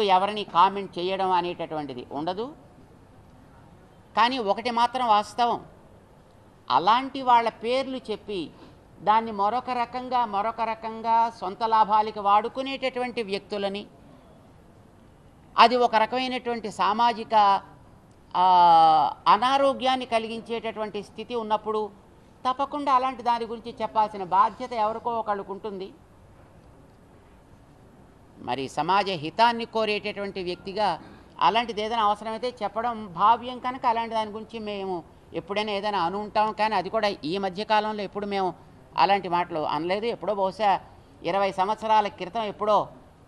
ఎవరిని కామెంట్ చేయడం అనేటటువంటిది ఉండదు. కానీ ఒకటి మాత్రం వాస్తవం, అలాంటి వాళ్ళ పేర్లు చెప్పి దాన్ని మరొక రకంగా సొంత లాభాలకి వాడుకునేటటువంటి వ్యక్తులని, అది ఒక రకమైనటువంటి సామాజిక అనారోగ్యాన్ని కలిగించేటటువంటి స్థితి ఉన్నప్పుడు తప్పకుండా అలాంటి దాని గురించి చెప్పాల్సిన బాధ్యత ఎవరికో ఒకళ్ళకు ఉంటుంది. మరి సమాజ హితాన్ని కోరేటటువంటి వ్యక్తిగా అలాంటిది ఏదైనా అవసరమైతే చెప్పడం భావ్యం కనుక అలాంటి దాని గురించి మేము ఎప్పుడైనా ఏదైనా అను ఉంటాం. కానీ అది కూడా ఈ మధ్యకాలంలో ఎప్పుడు మేము అలాంటి మాటలు అనలేదు. ఎప్పుడో బహుశా 20 సంవత్సరాల క్రితం ఎప్పుడో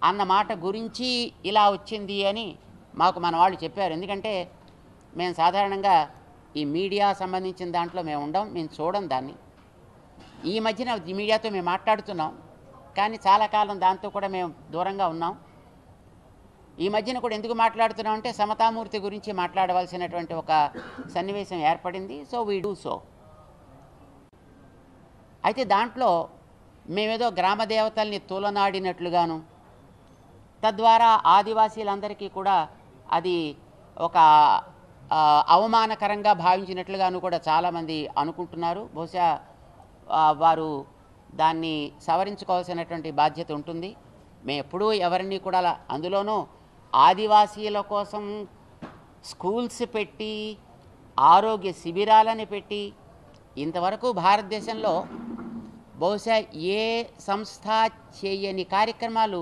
అన్న మాట గురించి ఇలా వచ్చింది అని మాకు మన వాళ్ళు చెప్పారు. ఎందుకంటే మేము సాధారణంగా ఈ మీడియా సంబంధించిన దాంట్లో మేము ఉండం, మేము చూడం దాన్ని. ఈ మధ్యన మీడియాతో మేము మాట్లాడుతున్నాం, కానీ చాలా కాలం దాంతో కూడా మేము దూరంగా ఉన్నాం. ఈ మధ్యన కూడా ఎందుకు మాట్లాడుతున్నాం అంటే సమతామూర్తి గురించి మాట్లాడవలసినటువంటి ఒక సన్నివేశం ఏర్పడింది. So we do so. అయితే దాంట్లో మేమేదో గ్రామ దేవతల్ని తూలనాడినట్లుగాను, తద్వారా ఆదివాసీలందరికీ కూడా అది ఒక అవమానకరంగా భావించినట్లుగాను కూడా చాలామంది అనుకుంటున్నారు. బహుశా వారు దాన్ని సవరించుకోవాల్సినటువంటి బాధ్యత ఉంటుంది. మేము ఎప్పుడూ ఎవరిని కూడా అందులోనూ ఆదివాసీల కోసం స్కూల్స్ పెట్టి, ఆరోగ్య శిబిరాలని పెట్టి, ఇంతవరకు భారతదేశంలో బహుశా ఏ సంస్థ చేయని కార్యక్రమాలు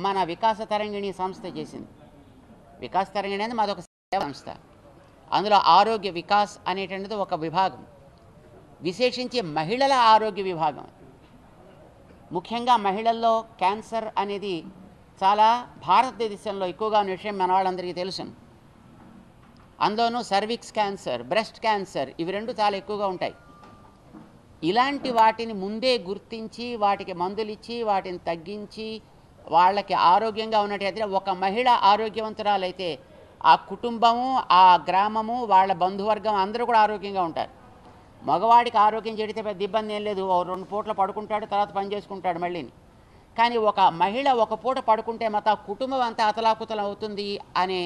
మన వికాస తరంగిణి సంస్థ చేసింది. వికాస తరంగిణి అనేది మాదొక సేవా సంస్థ. అందులో ఆరోగ్య వికాస్ అనేటువంటిది ఒక విభాగం, విశేషించి మహిళల ఆరోగ్య విభాగం. ముఖ్యంగా మహిళల్లో క్యాన్సర్ అనేది చాలా భారతదేశంలో ఎక్కువగా ఉన్న విషయం మన వాళ్ళందరికీ తెలుసును. అందులోనూ సర్విక్స్ క్యాన్సర్, బ్రెస్ట్ క్యాన్సర్, ఇవి రెండు చాలా ఎక్కువగా ఉంటాయి. ఇలాంటి వాటిని ముందే గుర్తించి వాటికి మందులు ఇచ్చి వాటిని తగ్గించి వాళ్ళకి ఆరోగ్యంగా ఉన్నట్టయితే, ఒక మహిళ ఆరోగ్యవంతురాలైతే ఆ కుటుంబము, ఆ గ్రామము, వాళ్ళ బంధువర్గం అందరూ కూడా ఆరోగ్యంగా ఉంటారు. మగవాడికి ఆరోగ్యం చెడితే పెద్ద ఇబ్బంది ఏం లేదు, 2 పూటలు పడుకుంటాడు, తర్వాత పని చేసుకుంటాడు మళ్ళీని. కానీ ఒక మహిళ ఒక పూట పడుకుంటే మొత్తం కుటుంబం అంతా అతలాకుతలం అవుతుంది అనే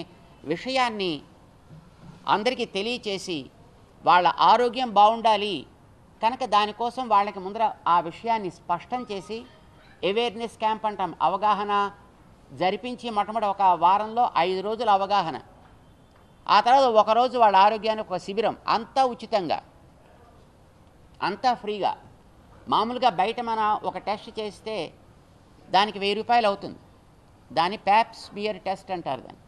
విషయాన్ని అందరికీ తెలియచేసి వాళ్ళ ఆరోగ్యం బాగుండాలి కనుక దానికోసం వాళ్ళకి ముందర ఆ విషయాన్ని స్పష్టం చేసి అవేర్నెస్ క్యాంప్ అంటాం, అవగాహన జరిపించి మొట్టమొదటి ఒక వారంలో 5 రోజుల అవగాహన, ఆ తర్వాత ఒకరోజు వాళ్ళ ఆరోగ్యానికి ఒక శిబిరం, అంతా ఉచితంగా, అంతా ఫ్రీగా. మామూలుగా బయట మన ఒక టెస్ట్ చేస్తే దానికి 1000 రూపాయలు అవుతుంది. దాన్ని ప్యాప్స్మియర్ టెస్ట్ అంటారు దాన్ని.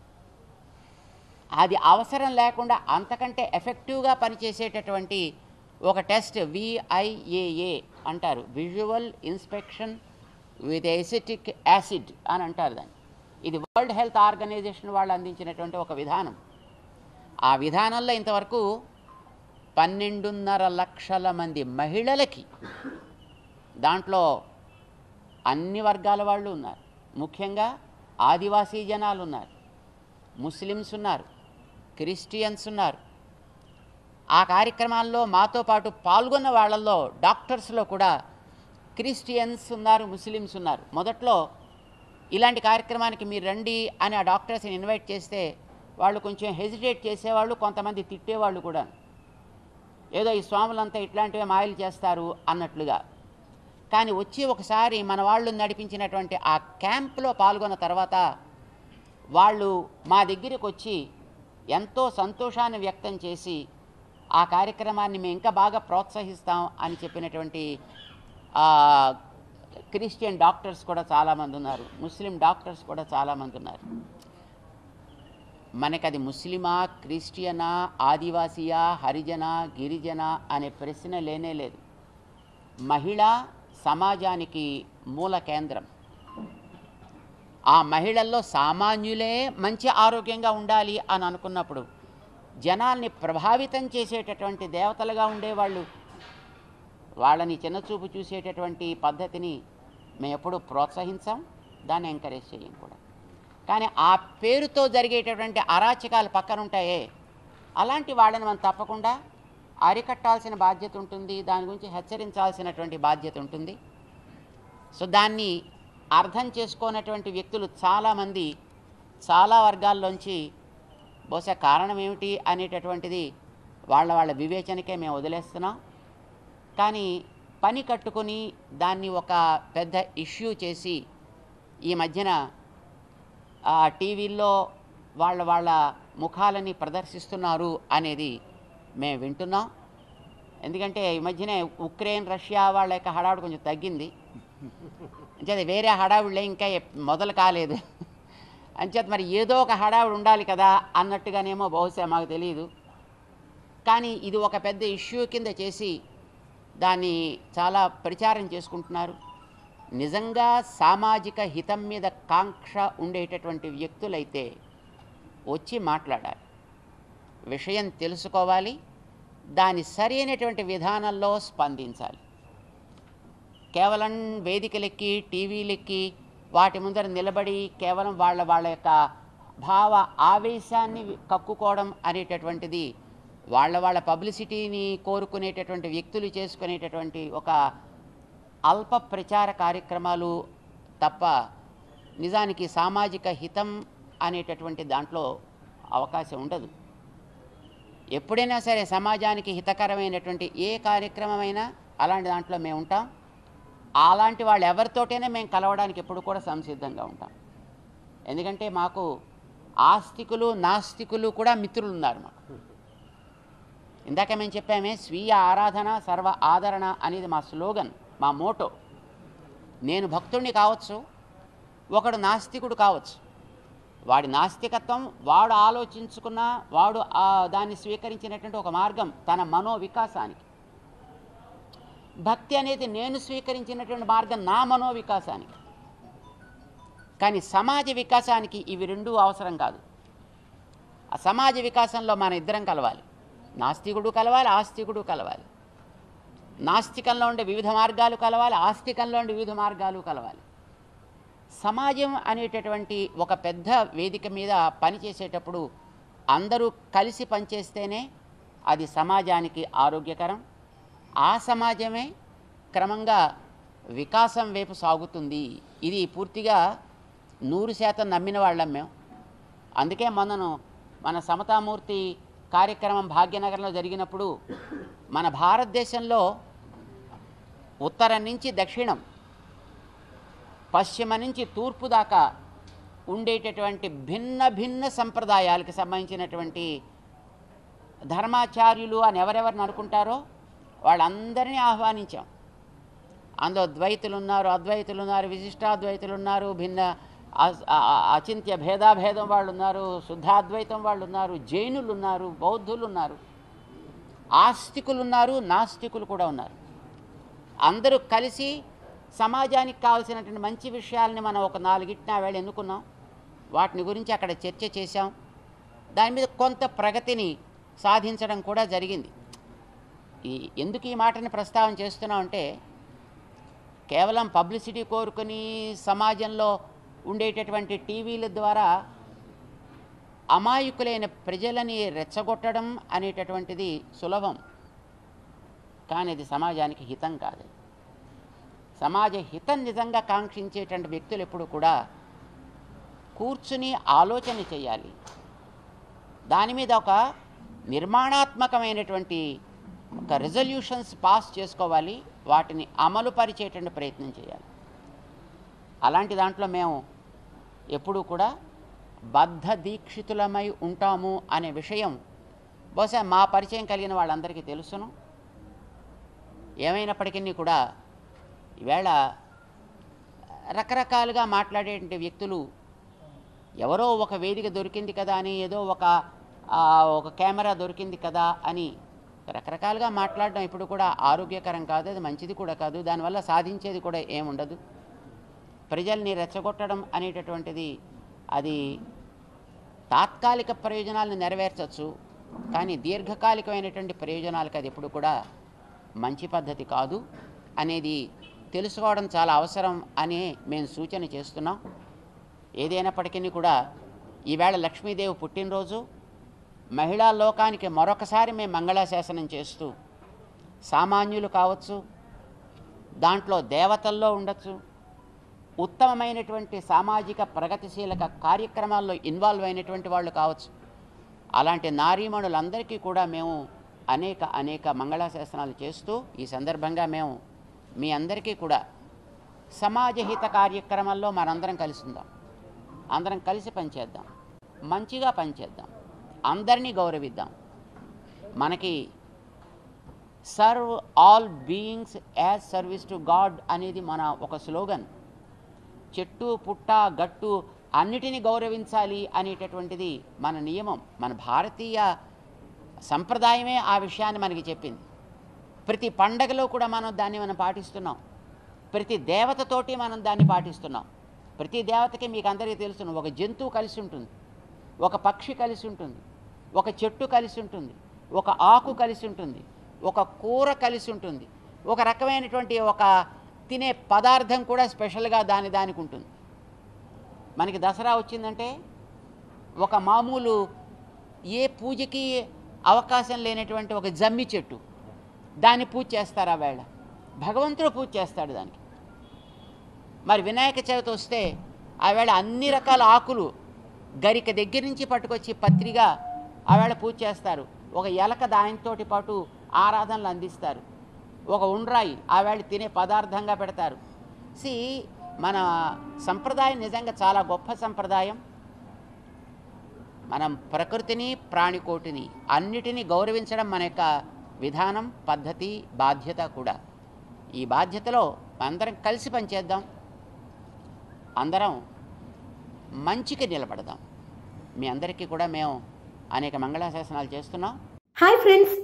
అది అవసరం లేకుండా అంతకంటే ఎఫెక్టివ్గా పనిచేసేటటువంటి ఒక టెస్ట్ VIAA అంటారు, visual inspection with acetic acid అని అంటారు దాన్ని. ఇది వరల్డ్ హెల్త్ ఆర్గనైజేషన్ వాళ్ళు అందించినటువంటి ఒక విధానం. ఆ విధానంలో ఇంతవరకు 12.5 లక్షల మంది మహిళలకి, దాంట్లో అన్ని వర్గాల వాళ్ళు ఉన్నారు, ముఖ్యంగా ఆదివాసీ జనాలు ఉన్నారు, ముస్లిమ్స్ ఉన్నారు, క్రిస్టియన్స్ ఉన్నారు. ఆ కార్యక్రమాల్లో మాతో పాటు పాల్గొన్న వాళ్ళల్లో డాక్టర్స్లో కూడా క్రిస్టియన్స్ ఉన్నారు, ముస్లిమ్స్ ఉన్నారు. మొదట్లో ఇలాంటి కార్యక్రమానికి మీరు రండి అని ఆ డాక్టర్స్ని ఇన్వైట్ చేస్తే వాళ్ళు కొంచెం హెజిటేట్ చేసేవాళ్ళు, కొంతమంది తిట్టేవాళ్ళు కూడా. ఏదో ఈ స్వాములంతా ఇట్లాంటివే మాయలు చేస్తారు అన్నట్లుగా. కానీ వచ్చి ఒకసారి మన వాళ్ళు నడిపించినటువంటి ఆ క్యాంప్లో పాల్గొన్న తర్వాత వాళ్ళు మా దగ్గరికి వచ్చి ఎంతో సంతోషాన్ని వ్యక్తం చేసి ఆ కార్యక్రమాన్ని మేము ఇంకా బాగా ప్రోత్సహిస్తాం అని చెప్పినటువంటి క్రిస్టియన్ డాక్టర్స్ కూడా చాలామంది ఉన్నారు, ముస్లిం డాక్టర్స్ కూడా చాలామంది ఉన్నారు. మనకది ముస్లిమా, క్రిస్టియనా, ఆదివాసీయా, హరిజన, గిరిజన అనే ప్రశ్న లేనే లేదు. మహిళ సమాజానికి మూల కేంద్రం. ఆ మహిళల్లో సామాన్యులే మంచి ఆరోగ్యంగా ఉండాలి అని అనుకున్నప్పుడు జనాల్ని ప్రభావితం చేసేటటువంటి దేవతలుగా ఉండేవాళ్ళు, వాళ్ళని చిన్నచూపు చూసేటటువంటి పద్ధతిని మేము ఎప్పుడూ ప్రోత్సహించాం, దాన్ని ఎంకరేజ్ చేయం కూడా. కానీ ఆ పేరుతో జరిగేటటువంటి అరాచకాలు పక్కన ఉంటాయే, అలాంటి వాళ్ళని మనం తప్పకుండా అరికట్టాల్సిన బాధ్యత ఉంటుంది, దాని గురించి హెచ్చరించాల్సినటువంటి బాధ్యత ఉంటుంది. సో దాన్ని అర్థం చేసుకోనటువంటి వ్యక్తులు చాలామంది చాలా వర్గాల్లోంచి బహుశా కారణం ఏమిటి అనేటటువంటిది వాళ్ళ వివేచనకే మేము వదిలేస్తున్నాం. కానీ పని కట్టుకొని దాన్ని ఒక పెద్ద ఇష్యూ చేసి ఈ మధ్యన టీవీల్లో వాళ్ళ ముఖాలని ప్రదర్శిస్తున్నారు అనేది మేము వింటున్నాం. ఎందుకంటే ఈ మధ్యనే ఉక్రెయిన్ రష్యా వాళ్ళ యొక్క హడావుడి కొంచెం తగ్గింది. అంచేత వేరే హడావుడిలే ఇంకా మొదలు కాలేదు. అంచేత మరి ఏదో ఒక హడావుడి ఉండాలి కదా అన్నట్టుగానేమో బహుశా మాకు తెలియదు. కానీ ఇది ఒక పెద్ద ఇష్యూ కింద చేసి దాన్ని చాలా ప్రచారం చేసుకుంటున్నారు. నిజంగా సామాజిక హితం మీద కాంక్ష ఉండేటటువంటి వ్యక్తులైతే వచ్చి మాట్లాడాలి, విషయం తెలుసుకోవాలి, దాని సరైనటువంటి విధానంలో స్పందించాలి. కేవలం వేదికలెక్కి టీవీలెక్కి వాటి ముందర నిలబడి కేవలం వాళ్ళ యొక్క భావ ఆవేశాన్ని కక్కుకోవడం అనేటటువంటిది వాళ్ళ పబ్లిసిటీని కోరుకునేటటువంటి వ్యక్తులు చేసుకునేటటువంటి ఒక అల్ప ప్రచార కార్యక్రమాలు తప్ప నిజానికి సామాజిక హితం అనేటటువంటి దాంట్లో అవకాశం ఉండదు. ఎప్పుడైనా సరే సమాజానికి హితకరమైనటువంటి ఏ కార్యక్రమమైనా అలాంటి దాంట్లో మేము ఉంటాం. అలాంటి వాళ్ళు ఎవరితోటైనా మేము కలవడానికి ఎప్పుడు కూడా సంసిద్ధంగా ఉంటాం. ఎందుకంటే మాకు ఆస్తికులు నాస్తికులు కూడా మిత్రులు ఉన్నారు. మాకు ఇందాక మేము చెప్పామే, స్వీయ ఆరాధన సర్వ ఆదరణ అనేది మా స్లోగన్, మా మోటో. నేను భక్తుడిని కావచ్చు, ఒకడు నాస్తికుడు కావచ్చు. వాడి నాస్తికత్వం వాడు ఆలోచించుకున్న వాడు దాన్ని స్వీకరించినటువంటి ఒక మార్గం తన మనో వికాసానికి. భక్తి అనేది నేను స్వీకరించినటువంటి మార్గం నా మనో వికాసానికి. కానీ సమాజ వికాసానికి ఇవి రెండూ అవసరం కాదు. ఆ సమాజ వికాసంలో మన ఇద్దరం కలవాలి, నాస్తికుడు కలవాలి, ఆస్తికుడు కలవాలి. నాస్తికంలో ఉండే వివిధ మార్గాలు కలవాలి, ఆస్తికంలో ఉండే వివిధ మార్గాలు కలవాలి. సమాజం అనేటటువంటి ఒక పెద్ద వేదిక మీద పనిచేసేటప్పుడు అందరూ కలిసి పనిచేస్తేనే అది సమాజానికి ఆరోగ్యకరం. ఆ సమాజమే క్రమంగా వికాసం వైపు సాగుతుంది. ఇది పూర్తిగా 100% నమ్మిన వాళ్ళం మేము. అందుకే మన సమతామూర్తి కార్యక్రమం భాగ్యనగరంలో జరిగినప్పుడు మన భారతదేశంలో ఉత్తరం నుంచి దక్షిణం, పశ్చిమ నుంచి తూర్పు దాకా ఉండేటటువంటి భిన్న భిన్న సంప్రదాయాలకు సంబంధించినటువంటి ధర్మాచార్యులు అని ఎవరెవరిని అనుకుంటారో వాళ్ళందరినీ ఆహ్వానించాం. అందులో ద్వైతులు ఉన్నారు, అద్వైతులు ఉన్నారు, విశిష్టాద్వైతులు ఉన్నారు, భిన్న అచింత్య భేదాభేదం వాళ్ళు ఉన్నారు, శుద్ధాద్వైతం వాళ్ళు ఉన్నారు, జైనులు ఉన్నారు, బౌద్ధులు ఉన్నారు, ఆస్తికులు ఉన్నారు, నాస్తికులు కూడా ఉన్నారు. అందరూ కలిసి సమాజానికి కావాల్సినటువంటి మంచి విషయాలని మనం ఒక 4 వేళ ఎన్నుకున్నాం. వాటిని గురించి అక్కడ చర్చ చేశాం. దాని మీద కొంత ప్రగతిని సాధించడం కూడా జరిగింది. ఎందుకు ఈ మాటని ప్రస్తావన చేస్తున్నాం అంటే, కేవలం పబ్లిసిటీ కోరుకొని సమాజంలో ఉండేటటువంటి టీవీల ద్వారా అమాయకులైన ప్రజలని రెచ్చగొట్టడం అనేటటువంటిది సులభం, కానీ అది సమాజానికి హితం కాదు. సమాజ హితం నిజంగా కాంక్షించేటువంటి వ్యక్తులు ఎప్పుడు కూడా కూర్చుని ఆలోచన చేయాలి, దాని మీద ఒక నిర్మాణాత్మకమైనటువంటి ఒక రెజల్యూషన్స్ పాస్ చేసుకోవాలి, వాటిని అమలు పరిచేటువంటి ప్రయత్నం చేయాలి. అలాంటి దాంట్లో మేము ఎప్పుడూ కూడా బద్ధ దీక్షితులమై ఉంటాము అనే విషయం బహుశా మా పరిచయం కలిగిన వాళ్ళందరికీ తెలుసును. ఏమైనప్పటికీ కూడా ఈవేళ రకరకాలుగా మాట్లాడేటువంటి వ్యక్తులు ఎవరో ఒక వేదిక దొరికింది కదా అని, ఏదో ఒక కెమెరా దొరికింది కదా అని రకరకాలుగా మాట్లాడడం ఇప్పుడు కూడా ఆరోగ్యకరం కాదు, అది మంచిది కూడా కాదు. దానివల్ల సాధించేది కూడా ఏముండదు. ప్రజల్ని రెచ్చగొట్టడం అనేటటువంటిది అది తాత్కాలిక ప్రయోజనాలను నెరవేర్చవచ్చు, కానీ దీర్ఘకాలికమైనటువంటి ప్రయోజనాలకు అది ఎప్పుడు కూడా మంచి పద్ధతి కాదు అనేది తెలుసుకోవడం చాలా అవసరం అని మేము సూచన చేస్తున్నాం. ఏదైనప్పటికీ కూడా ఈవేళ లక్ష్మీదేవి పుట్టినరోజు, మహిళా లోకానికి మరొకసారి మేము మంగళాశాసనం చేస్తూ, సామాన్యులు కావచ్చు, దాంట్లో దేవతల్లో ఉండొచ్చు, ఉత్తమమైనటువంటి సామాజిక ప్రగతిశీలక కార్యక్రమాల్లో ఇన్వాల్వ్ అయినటువంటి వాళ్ళు కావచ్చు. అలాంటి నారీమణులందరికీ కూడా మేము అనేక మంగళాశాసనాలు చేస్తూ ఈ సందర్భంగా మేము మీ అందరికీ కూడా సమాజహిత కార్యక్రమాల్లో మనందరం కలిసి ఉందాం, అందరం కలిసి పనిచేద్దాం, మంచిగా పనిచేద్దాం, అందరినీ గౌరవిద్దాం. మనకి serve all beings as service to God అనేది మన ఒక స్లోగన్. చెట్టు పుట్ట గట్టు అన్నిటినీ గౌరవించాలి అనేటటువంటిది మన నియమం. మన భారతీయ సంప్రదాయమే ఆ విషయాన్ని మనకి చెప్పింది. ప్రతి పండగలో కూడా మనం పాటిస్తున్నాం. ప్రతి దేవతతోటి మనం దాన్ని పాటిస్తున్నాం. ప్రతి దేవతకి మీకు అందరికీ తెలుసు, ఒక జంతువు కలిసి ఉంటుంది, ఒక పక్షి కలిసి ఉంటుంది, ఒక చెట్టు కలిసి ఉంటుంది, ఒక ఆకు కలిసి ఉంటుంది, ఒక కూర కలిసి ఉంటుంది, ఒక రకమైనటువంటి ఒక తినే పదార్థం కూడా స్పెషల్గా దానికి ఉంటుంది. మనకి దసరా వచ్చిందంటే ఒక మామూలు ఏ పూజకి అవకాశం లేనటువంటి ఒక జమ్మి చెట్టు, దాన్ని పూజ చేస్తారు. ఆ వేళ భగవంతుడు పూజ చేస్తాడు దానికి. మరి వినాయక చవితి వస్తే ఆ వేళ అన్ని రకాల ఆకులు గరిక దగ్గర నుంచి పట్టుకొచ్చి పత్రిగా ఆ వేళ పూజ చేస్తారు. ఒక ఎలక దానితోటి పాటు ఆరాధనలు అందిస్తారు. ఒక ఉండ్రాయి ఆ వేళ తినే పదార్థంగా పెడతారు. మన సంప్రదాయం నిజంగా చాలా గొప్ప సంప్రదాయం. మనం ప్రకృతిని ప్రాణికోటిని అన్నిటినీ గౌరవించడం మన యొక్క విధానం, పద్ధతి, బాధ్యత కూడా. ఈ బాధ్యతలో అందరం కలిసి పనిచేద్దాం, అందరం మంచికి నిలబడదాం. మీ అందరికీ కూడా మేము అనేక మంగళాశాసనాలు చేస్తున్నాం. హాయ్ ఫ్రెండ్స్,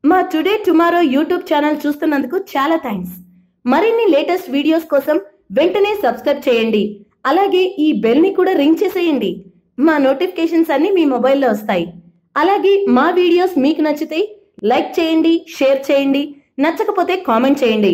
మా టుడే టుమారో యూట్యూబ్ ఛానల్ చూస్తున్నందుకు చాలా థ్యాంక్స్. మరిన్ని లేటెస్ట్ వీడియోస్ కోసం వెంటనే సబ్స్క్రైబ్ చేయండి. అలాగే ఈ బెల్ ని కూడా రింగ్ చేసేయండి. మా నోటిఫికేషన్స్ అన్ని మీ మొబైల్లో వస్తాయి. అలాగే మా వీడియోస్ మీకు నచ్చితే లైక్ చేయండి, షేర్ చేయండి, నచ్చకపోతే కామెంట్ చేయండి.